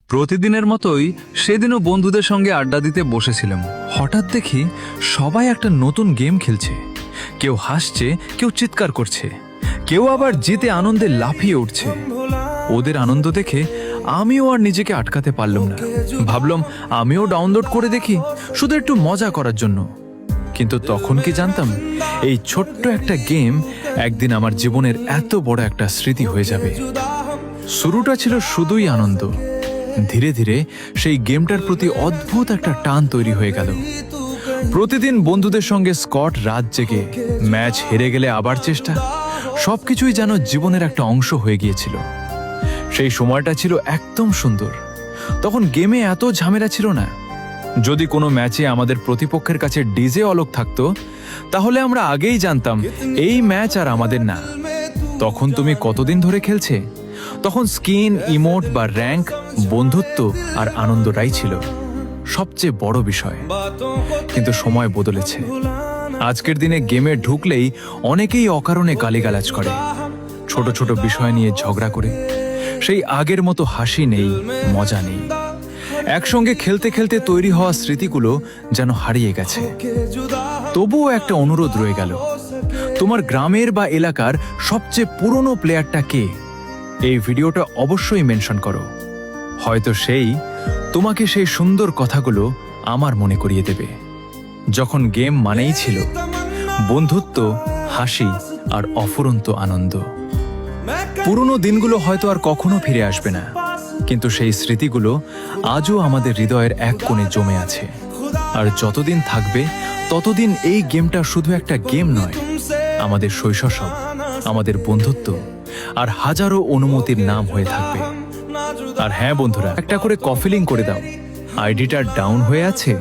প্রতিদিনের মতোই সেদিনও বন্ধুদের সঙ্গে আড্ডা দিতে বসেছিলাম। হঠাৎ দেখি সবাই একটা নতুন গেম খেলছে। কেউ হাসছে, কেউ চিৎকার করছে, কেউ আবার জিতে আনন্দে লাফিয়ে উঠছে। ওদের আনন্দ দেখে আমিও আর নিজেকে আটকাতে পারলাম না। ভাবলাম আমিও ডাউনলোড করে দেখি, শুধু একটু মজা করার জন্য। কিন্তু তখন কি জানতাম এই ছোট্ট একটা গেম একদিন আমার জীবনের এত বড় একটা স্মৃতি হয়ে যাবে। শুরুটা ছিল শুধুই আনন্দ, ধীরে ধীরে সেই গেমটার প্রতি অদ্ভুত একটা টান তৈরি হয়ে গেল। প্রতিদিন বন্ধুদের সঙ্গে স্কট রাত জেগে, ম্যাচ হেরে গেলে আবার চেষ্টা, সবকিছুই যেন জীবনের একটা অংশ হয়ে গিয়েছিল। সেই সময়টা ছিল একদম সুন্দর। তখন গেমে এত ঝামেলা ছিল না। যদি কোনো ম্যাচে আমাদের প্রতিপক্ষের কাছে ডিজে অলক থাকতো, তাহলে আমরা আগেই জানতাম এই ম্যাচ আর আমাদের না। তখন তুমি কতদিন ধরে খেলছে? তখন স্কিন, ইমোট বা র্যাঙ্ক, বন্ধুত্ব আর আনন্দটাই ছিল সবচেয়ে বড় বিষয়। কিন্তু সময় বদলেছে। আজকের দিনে গেমে ঢুকলেই অনেকেই অকারণে গালিগালাজ করে, ছোট ছোট বিষয় নিয়ে ঝগড়া করে। সেই আগের মতো হাসি নেই, মজা নেই। একসঙ্গে খেলতে খেলতে তৈরি হওয়া স্মৃতিগুলো যেন হারিয়ে গেছে। তবুও একটা অনুরোধ রয়ে গেল, তোমার গ্রামের বা এলাকার সবচেয়ে পুরনো প্লেয়ারটা কে? এই ভিডিওটা অবশ্যই মেনশন করো। হয়তো সেই তোমাকে সেই সুন্দর কথাগুলো আমার মনে করিয়ে দেবে, যখন গেম মানেই ছিল বন্ধুত্ব, হাসি আর অফুরন্ত আনন্দ। পুরনো দিনগুলো হয়তো আর কখনো ফিরে আসবে না, কিন্তু সেই স্মৃতিগুলো আজও আমাদের হৃদয়ের এক কোণে জমে আছে। আর যতদিন থাকবে ততদিন এই গেমটা শুধু একটা গেম নয়, আমাদের শৈশব, আমাদের বন্ধুত্ব আর হাজারো অনুমতির নাম হয়ে থাকবে। আর হ্যাঁ বন্ধুরা, একটা করে কফি লিংক করে দাও। আইডিটা ডাউন হয়ে আছে,